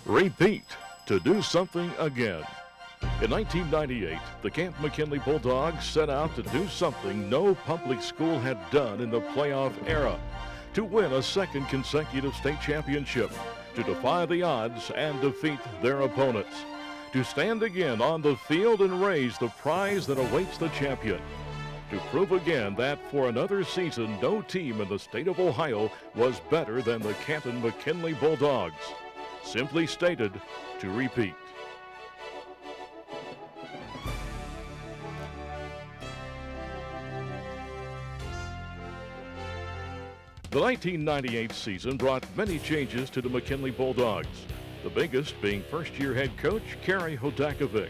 Repeat to do something again. In 1998, the Camp McKinley Bulldogs set out to do something no public school had done in the playoff era, to win a second consecutive state championship, to defy the odds and defeat their opponents, to stand again on the field and raise the prize that awaits the champion, to prove again that for another season no team in the state of Ohio was better than the Canton McKinley Bulldogs. Simply stated, to repeat. The 1998 season brought many changes to the McKinley Bulldogs, the biggest being first-year head coach Kerry Hodakovic.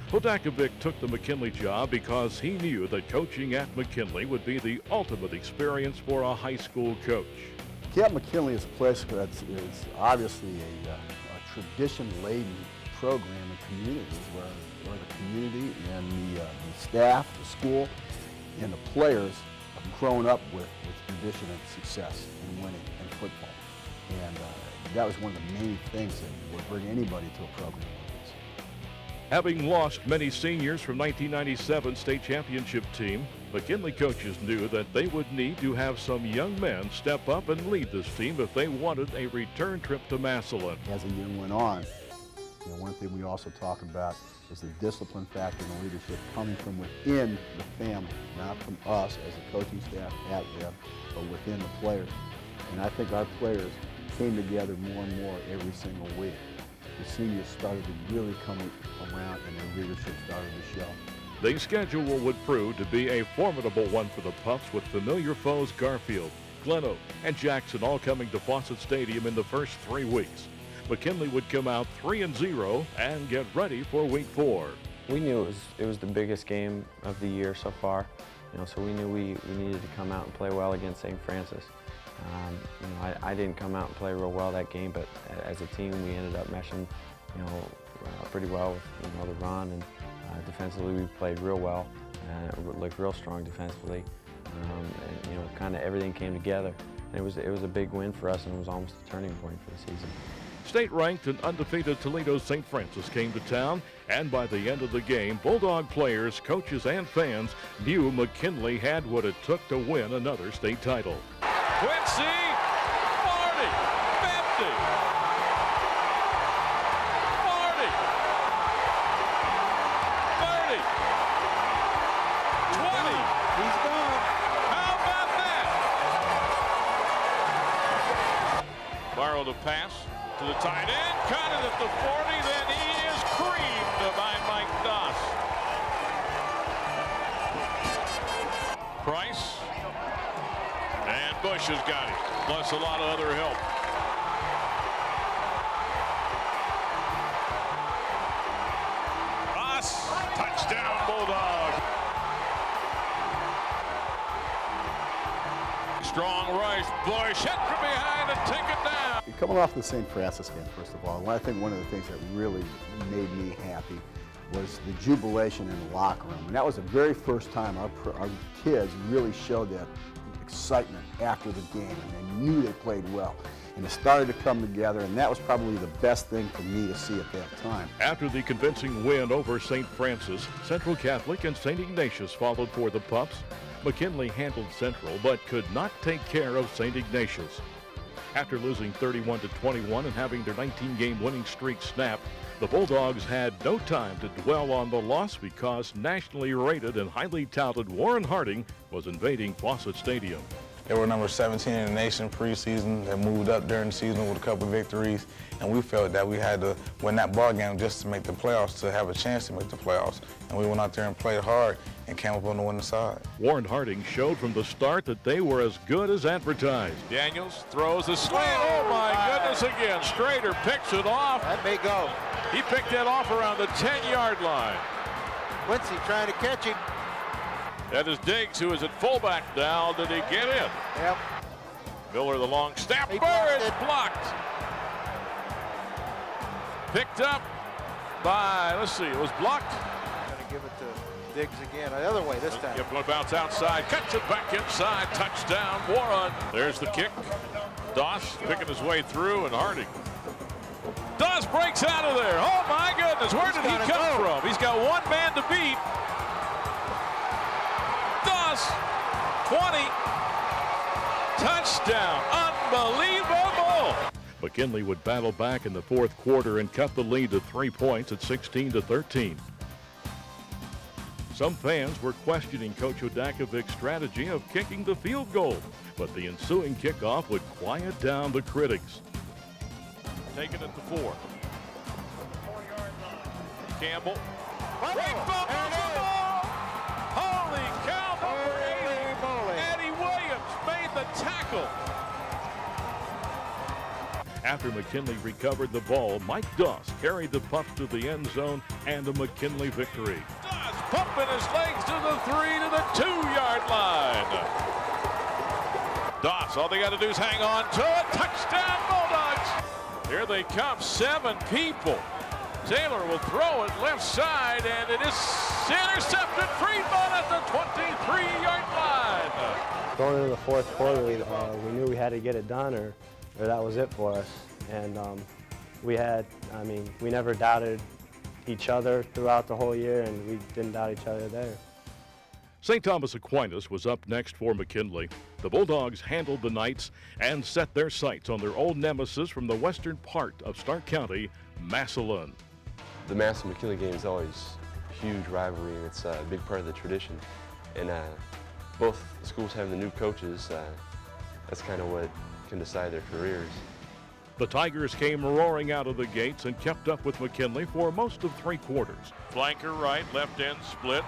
Hodakovic took the McKinley job because he knew that coaching at McKinley would be the ultimate experience for a high school coach. Camp McKinley is a place that's obviously a tradition-laden program and communities where the community and the staff, the school, and the players have grown up with tradition and success and winning in football. And that was one of the main things that would bring anybody to a program like this. Having lost many seniors from 1997 state championship team, McKinley coaches knew that they would need to have some young men step up and lead this team if they wanted a return trip to Massillon. As the year went on, one thing we also talk about is the discipline factor and the leadership coming from within the family, not from us as a coaching staff at them, but within the players. And I think our players came together more and more every single week. The seniors started to really come around and their leadership started to show. The schedule would prove to be a formidable one for the Pups, with familiar foes Garfield, Glen Oak, and Jackson all coming to Fawcett Stadium in the first 3 weeks. McKinley would come out 3-0 and get ready for week 4. We knew it was the biggest game of the year so far, so we knew we needed to come out and play well against St. Francis. I didn't come out and play real well that game, but as a team we ended up meshing, pretty well with the run, and defensively we played real well and looked real strong defensively, and kind of everything came together. And it was a big win for us, and it was almost a turning point for the season. State-ranked and undefeated Toledo St. Francis came to town, and by the end of the game, Bulldog players, coaches, and fans knew McKinley had what it took to win another state title. Quincy, 40, 50, 40, 30, 20. He's gone. How about that? Borrowed a pass to the tight end, caught it at the 40, then he is creamed by Mike Doss. Price, and Bush has got it, plus a lot of other help. Doss, touchdown Bulldog. Strong rush, Bush hit from behind and take it down. Coming off the St. Francis game, first of all, I think one of the things that really made me happy was the jubilation in the locker room. And that was the very first time our kids really showed that excitement after the game, and they knew they played well. And it started to come together, and that was probably the best thing for me to see at that time. After the convincing win over St. Francis, Central Catholic and St. Ignatius followed for the Pups. McKinley handled Central, but could not take care of St. Ignatius. After losing 31-21 and having their 19-game winning streak snapped, the Bulldogs had no time to dwell on the loss because nationally rated and highly touted Warren Harding was invading Fawcett Stadium. They were number 17 in the nation preseason. They moved up during the season with a couple of victories, and we felt that we had to win that ball game just to make the playoffs, to have a chance to make the playoffs. And we went out there and played hard and came up on the winning side. Warren Harding showed from the start that they were as good as advertised. Daniels throws a slant. Oh my goodness again. Strader picks it off. That may go. He picked that off around the 10-yard line. Quincy trying to catch him. That is Diggs, who is at fullback now. Did he get in? Yep. Miller, the long snapper, is blocked. Picked up by, let's see, it was blocked. Going to give it to Diggs again. The other way this time. Yep, going to bounce outside. Cuts it back inside. Touchdown, Warren. There's the kick. Doss picking his way through, and Harding. Doss breaks out of there. Oh my goodness, where did he come from? He's got one man to beat. Doss, 20, touchdown, unbelievable. McKinley would battle back in the fourth quarter and cut the lead to 3 points at 16-13. Some fans were questioning Coach Odakovic's strategy of kicking the field goal, but the ensuing kickoff would quiet down the critics. Taken at the 4. 4-yard line. Campbell. Big fumbles the ball. Holy cow, number 80. Eddie Williams made the tackle. After McKinley recovered the ball, Mike Doss carried the Pups to the end zone and a McKinley victory. Doss pumping his legs to the 3 to the 2-yard line. Doss, all they got to do is hang on to it. Touchdown, Bulldogs. Here they come, 7 people. Taylor will throw it left side, and it is intercepted. Friedman at the 23-yard line. Going into the fourth quarter, we knew we had to get it done, or that was it for us. And we never doubted each other throughout the whole year, and we didn't doubt each other there. St. Thomas Aquinas was up next for McKinley. The Bulldogs handled the Knights and set their sights on their old nemesis from the western part of Stark County, Massillon. The Massillon-McKinley game is always a huge rivalry, and it's a big part of the tradition. And both schools having the new coaches, that's kind of what can decide their careers. The Tigers came roaring out of the gates and kept up with McKinley for most of 3 quarters. Flanker right, left end split.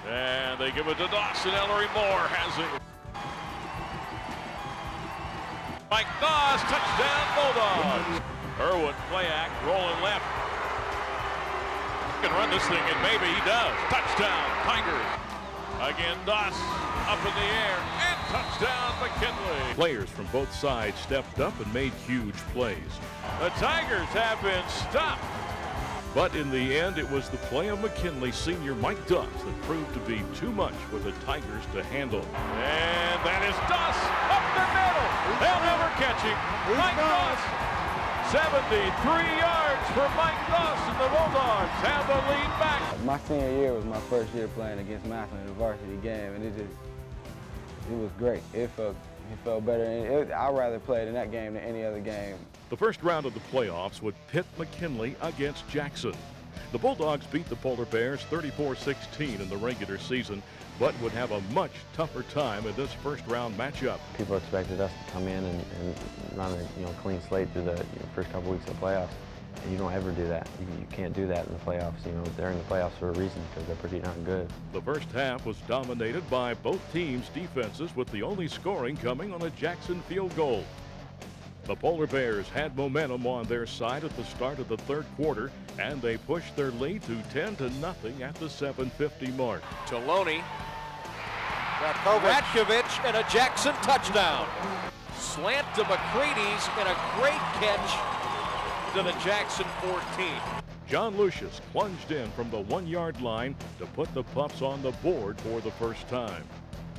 And they give it to Dawson. Ellery Moore has it. Mike Doss, touchdown Bulldogs. Irwin play act, rolling left. He can run this thing, and maybe he does. Touchdown Tigers. Again Doss up in the air, and touchdown McKinley. Players from both sides stepped up and made huge plays. The Tigers have been stopped. But in the end, it was the play of McKinley senior Mike Doss that proved to be too much for the Tigers to handle. And that is Doss up the middle. They'll never catch him. Mike Doss, 73 yards for Mike Doss, and the Bulldogs have the lead back. My senior year was my first year playing against Massillon in a varsity game, and it was great. It felt better, and I'd rather play in that game than any other game. The first round of the playoffs would pit McKinley against Jackson. The Bulldogs beat the Polar Bears 34-16 in the regular season, but would have a much tougher time in this first round matchup. People expected us to come in and run a clean slate through the first couple weeks of the playoffs. And you don't ever do that. You can't do that in the playoffs. They're in the playoffs for a reason because they're pretty darn good. The first half was dominated by both teams' defenses, with the only scoring coming on a Jackson field goal. The Polar Bears had momentum on their side at the start of the third quarter, and they pushed their lead to 10-0 at the 7:50 mark. Taloni, Ratkovich, and a Jackson touchdown. Slant to McCready's, and a great catch to the Jackson 14. John Lucius plunged in from the 1-yard line to put the Pups on the board for the first time.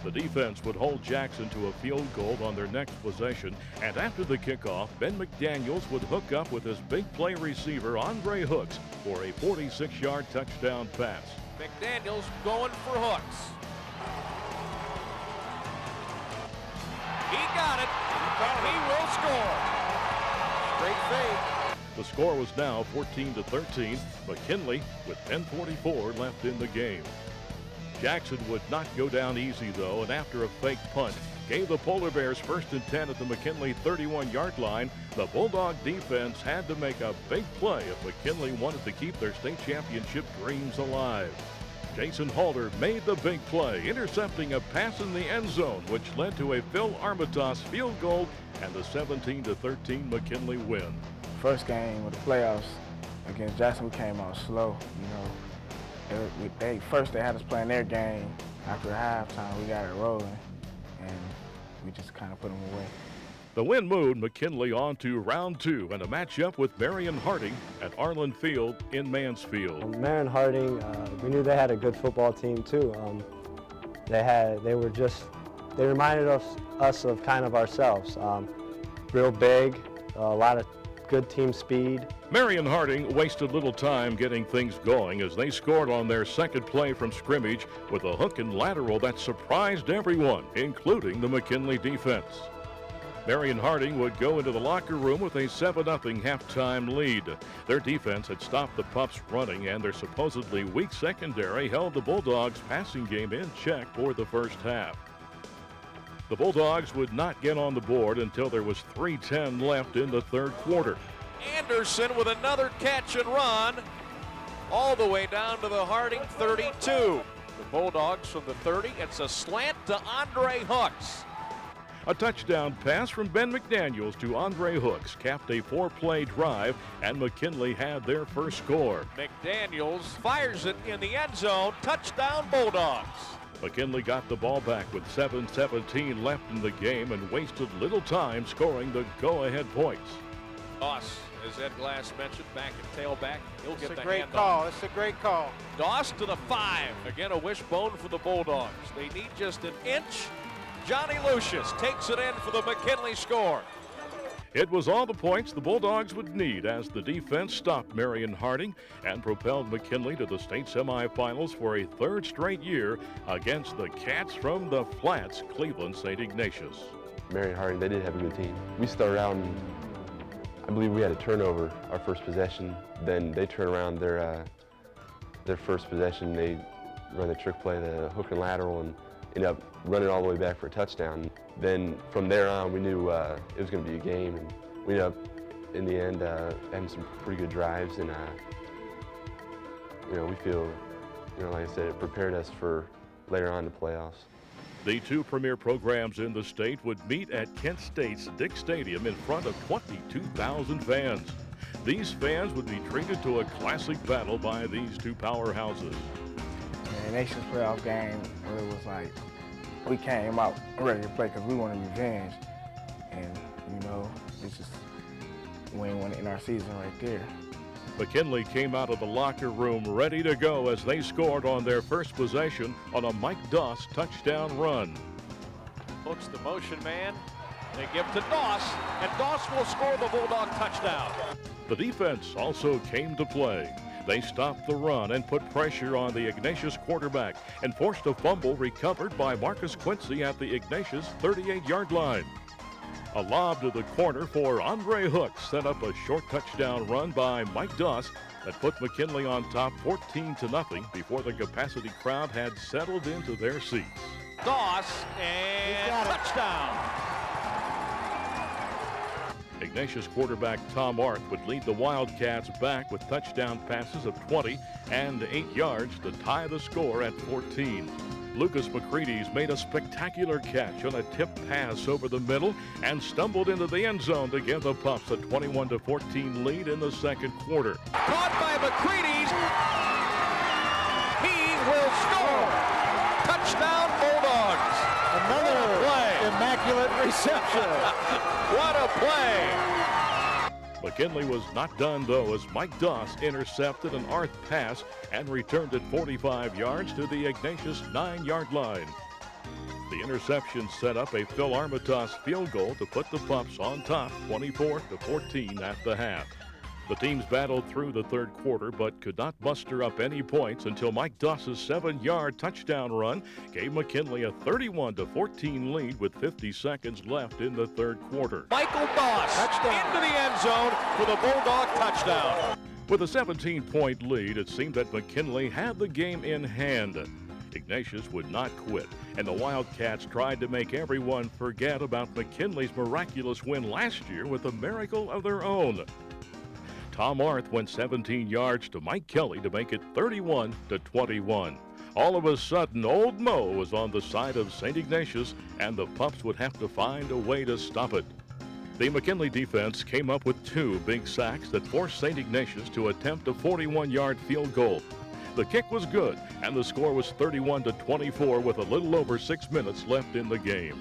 The defense would hold Jackson to a field goal on their next possession, and after the kickoff, Ben McDaniels would hook up with his big play receiver Andre Hooks for a 46-yard touchdown pass. McDaniels going for Hooks. He got it, and he will score. Straight fade. The score was now 14-13. McKinley with 10:44 left in the game. Jackson would not go down easy, though, and after a fake punt, gave the Polar Bears 1st and 10 at the McKinley 31-yard line. The Bulldog defense had to make a big play if McKinley wanted to keep their state championship dreams alive. Jason Halter made the big play, intercepting a pass in the end zone, which led to a Phil Armitage field goal and the 17-13 McKinley win. First game of the playoffs against Jackson, we came out slow, First they had us playing their game. After halftime, we got it rolling, and we just kind of put them away. The win moved McKinley on to round 2 and a matchup with Marion Harding at Arlen Field in Mansfield. Marion Harding, we knew they had a good football team too. They reminded us of kind of ourselves. Real big, a lot of good team speed. Marion Harding wasted little time getting things going as they scored on their second play from scrimmage with a hook and lateral that surprised everyone, including the McKinley defense. Marion Harding would go into the locker room with a 7-0 halftime lead. Their defense had stopped the Pups running, and their supposedly weak secondary held the Bulldogs' passing game in check for the first half. The Bulldogs would not get on the board until there was 3:10 left in the third quarter. Anderson with another catch and run all the way down to the Harding 32. The Bulldogs from the 30. It's a slant to Andre Hooks. A touchdown pass from Ben McDaniels to Andre Hooks capped a 4-play drive, and McKinley had their first score. McDaniels fires it in the end zone. Touchdown Bulldogs. McKinley got the ball back with 7:17 left in the game and wasted little time scoring the go-ahead points. Doss, as Ed Glass mentioned, back at tailback. He'll get the handoff. It's a great call. It's a great call. Doss to the 5. Again, a wishbone for the Bulldogs. They need just an inch. Johnny Lucius takes it in for the McKinley score. It was all the points the Bulldogs would need as the defense stopped Marion Harding and propelled McKinley to the state semifinals for a third straight year against the Cats from the Flats, Cleveland St. Ignatius. Marion Harding, they did have a good team. We started out, and I believe we had a turnover our first possession. Then they turned around their first possession. They run the trick play, the hook and lateral, and ended up running all the way back for a touchdown. Then from there on, we knew it was going to be a game, and we ended up, in the end, having some pretty good drives, and we feel, like I said, it prepared us for later on the playoffs. The two premier programs in the state would meet at Kent State's Dick Stadium in front of 22,000 fans. These fans would be treated to a classic battle by these two powerhouses. The nation's playoff game, it was like we came out ready to play because we wanted revenge. And, it's just win in our season right there. McKinley came out of the locker room ready to go as they scored on their first possession on a Mike Doss touchdown run. Hooks the motion man. They give to Doss, and Doss will score the Bulldog touchdown. The defense also came to play. They stopped the run and put pressure on the Ignatius quarterback and forced a fumble recovered by Marcus Quincy at the Ignatius 38-yard line. A lob to the corner for Andre Hooks set up a short touchdown run by Mike Doss that put McKinley on top 14-0 before the capacity crowd had settled into their seats. Doss and touchdown. Ignatius quarterback Tom Arth would lead the Wildcats back with touchdown passes of 20 and 8 yards to tie the score at 14. Lucas McCready's made a spectacular catch on a tip pass over the middle and stumbled into the end zone to give the Pups a 21-14 lead in the second quarter. Caught by McCready's. He will score. Touchdown Bulldogs. Another play. Immaculate reception. What a play. McKinley was not done, though, as Mike Doss intercepted an Arth pass and returned it 45 yards to the Ignatius 9-yard line. The interception set up a Phil Armitage field goal to put the Pups on top 24-14 at the half. The teams battled through the third quarter but could not muster up any points until Mike Doss's 7-yard touchdown run gave McKinley a 31-14 lead with 50 seconds left in the third quarter. Michael Doss into the end zone for the Bulldog touchdown. With a 17-point lead, it seemed that McKinley had the game in hand. Ignatius would not quit, and the Wildcats tried to make everyone forget about McKinley's miraculous win last year with a miracle of their own. Tom Arth went 17 yards to Mike Kelly to make it 31-21. All of a sudden, Old Mo was on the side of St. Ignatius, and the Pups would have to find a way to stop it. The McKinley defense came up with 2 big sacks that forced St. Ignatius to attempt a 41-yard field goal. The kick was good, and the score was 31-24 with a little over 6 minutes left in the game.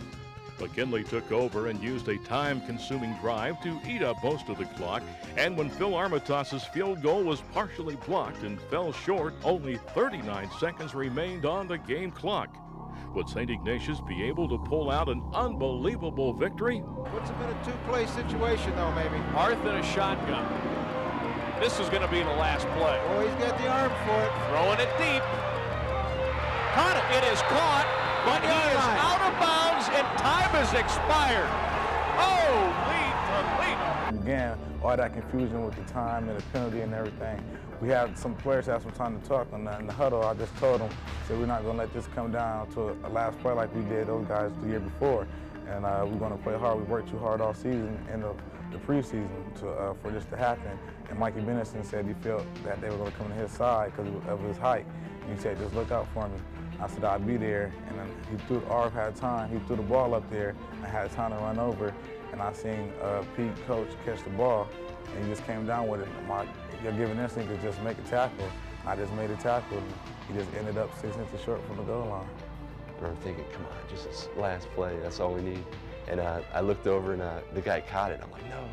McKinley took over and used a time-consuming drive to eat up most of the clock, and when Phil Armitage's field goal was partially blocked and fell short, only 39 seconds remained on the game clock. Would St. Ignatius be able to pull out an unbelievable victory? Puts him in a two-play situation, though, maybe. Arth in a shotgun. This is going to be the last play. Oh, he's got the arm for it. Throwing it deep. Caught it. It is caught, but he is out of bounds and time has expired. Oh, lead. Again, all that confusion with the time and the penalty and everything. We had some players have some time to talk on that. In the huddle, I just told them, said we're not going to let this come down to a last play like we did those guys the year before. And we're going to play hard. We worked too hard all season in the preseason for this to happen. And Mikey Benison said he felt that they were going to come to his side because of his height. And he said, just look out for me. I said, I'll be there. And then he threw, Arv had time. He threw the ball up there. I had time to run over. And I seen Pete, coach, catch the ball. And he just came down with it. Your given instinct is just make a tackle. I just made a tackle, and he just ended up 6 inches short from the goal line. I remember thinking, come on, just this last play, that's all we need. And I looked over, and the guy caught it. I'm like, no.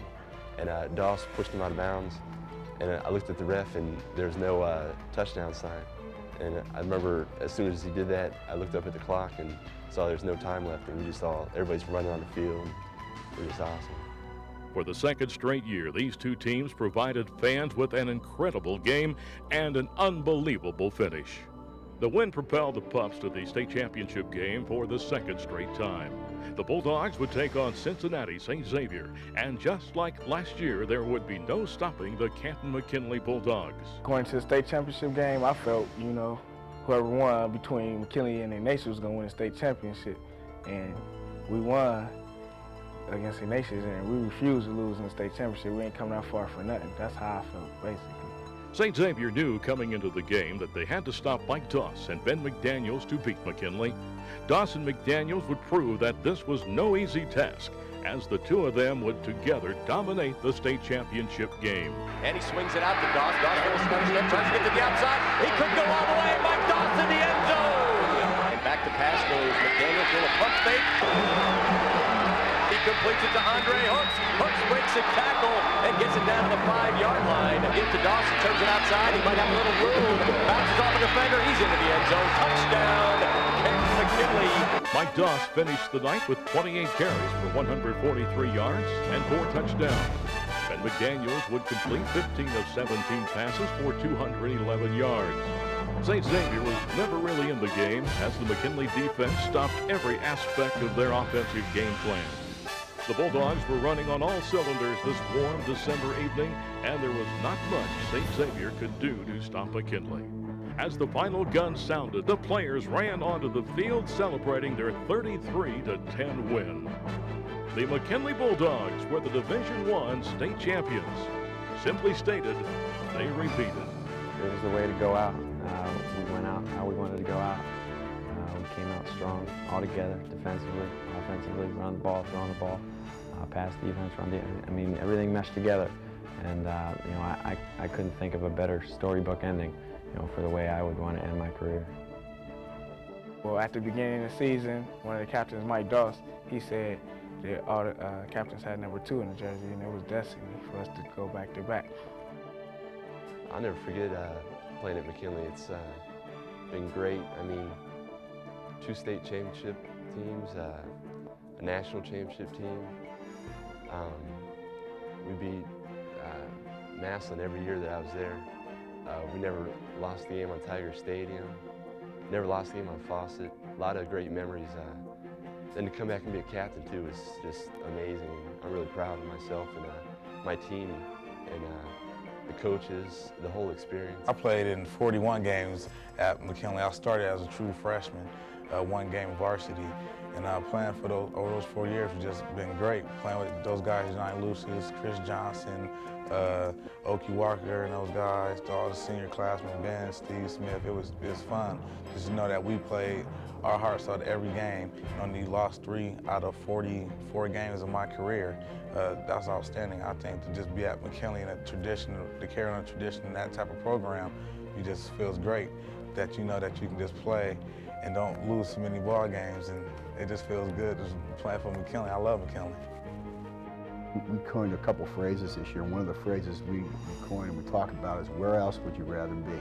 And Doss pushed him out of bounds. And I looked at the ref, and there's no touchdown sign. And I remember as soon as he did that, I looked up at the clock and saw there's no time left, and we just saw everybody's running on the field. It was awesome. For the second straight year, these two teams provided fans with an incredible game and an unbelievable finish. The win propelled the Pups to the state championship game for the second straight time. The Bulldogs would take on Cincinnati St. Xavier, and just like last year, there would be no stopping the Canton-McKinley Bulldogs. Going to the state championship game, I felt, you know, whoever won between McKinley and Ignatius was going to win the state championship. And we won against Ignatius, and we refused to lose in the state championship. We ain't coming out far for nothing. That's how I felt, basically. St. Xavier knew coming into the game that they had to stop Mike Doss and Ben McDaniels to beat McKinley. Doss and McDaniels would prove that this was no easy task, as the two of them would together dominate the state championship game. And he swings it out to Doss. Doss with a stutter step, tries to get to the outside. He could go all the way. Mike Doss in the end zone. And back to pass goes McDaniels with a pump fake. He completes it to Andre Hooks. Hooks breaks a tackle and gets it down to the 5-yard line. Gives to Dawson, turns it outside. He might have a little room. Bounces off a defender. He's into the end zone. Touchdown, McKinley. Mike Doss finished the night with 28 carries for 143 yards and 4 touchdowns. Ben McDaniels would complete 15 of 17 passes for 211 yards. St. Xavier was never really in the game, as the McKinley defense stopped every aspect of their offensive game plan. The Bulldogs were running on all cylinders this warm December evening, and there was not much St. Xavier could do to stop McKinley. As the final gun sounded, the players ran onto the field celebrating their 33-10 win. The McKinley Bulldogs were the Division I state champions. Simply stated, they repeated. It was the way to go out. We went out how we wanted to go out. We came out strong all together, defensively, offensively, run the ball, throwing the ball, pass defense, run defense. I mean, everything meshed together. And, you know, I couldn't think of a better storybook ending, you know, for the way I would want to end my career. Well, at the beginning of the season, one of the captains, Mike Doss, he said that all the captains had number 2 in the jersey, and it was destiny for us to go back-to-back. I'll never forget playing at McKinley. It's been great. I mean, 2 state championship teams, a national championship team. We beat Massillon every year that I was there. We never lost the game on Tiger Stadium. Never lost the game on Fawcett. A lot of great memories. Then to come back and be a captain too is just amazing. I'm really proud of myself and my team and the coaches, the whole experience. I played in 41 games at McKinley. I started as a true freshman, 1 game of varsity. And playing for over those 4 years has just been great. Playing with those guys, Johnny Lucius, Chris Johnson, Okie Walker and those guys, all the senior classmen, Ben, Steve Smith, it was fun. Just to know that we played our hearts out every game. Only lost 3 out of 44 games of my career. That's outstanding. I think to just be at McKinley and a tradition, to carry on a tradition in that type of program, it just feels great that you know that you can just play and don't lose so many ball games, and it just feels good just playing for McKinley. I love McKinley. We coined a couple phrases this year. One of the phrases we coined and we talk about is, where else would you rather be?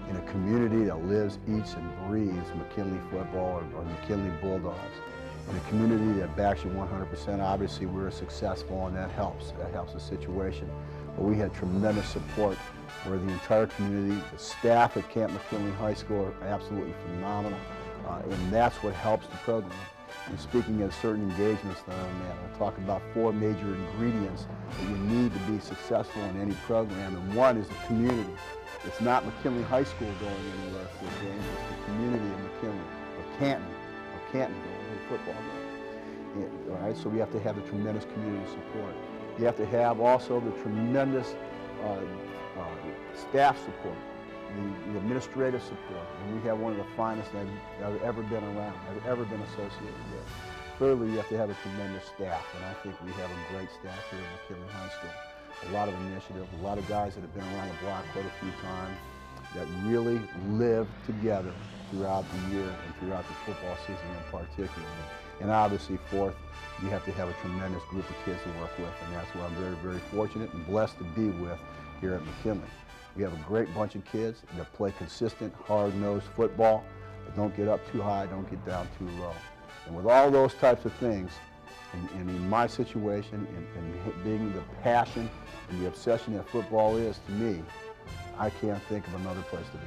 in a community that lives, eats, and breathes McKinley football or McKinley Bulldogs. In a community that backs you 100%, obviously we were successful, and that helps. That helps the situation. But we had tremendous support where the entire community, the staff at Camp McKinley High School are absolutely phenomenal, and that's what helps the program. And speaking of certain engagements that I'm at, I'll talk about 4 major ingredients that you need to be successful in any program, and one is the community. It's not McKinley High School going anywhere for a game, it's the community of McKinley, or Canton going to a football game. All right, so we have to have the tremendous community support. You have to have also the tremendous staff support, the administrative support, and we have one of the finest I've ever been around, I've ever been associated with. Clearly, you have to have a tremendous staff, and I think we have a great staff here at McKinley High School. A lot of initiative, a lot of guys that have been around the block quite a few times that really live together throughout the year and throughout the football season in particular. And obviously, fourth, you have to have a tremendous group of kids to work with, and that's what I'm very, very fortunate and blessed to be with here at McKinley. We have a great bunch of kids that play consistent, hard-nosed football, that don't get up too high, don't get down too low. And with all those types of things, and in my situation, and being the passion and the obsession that football is to me, I can't think of another place to be.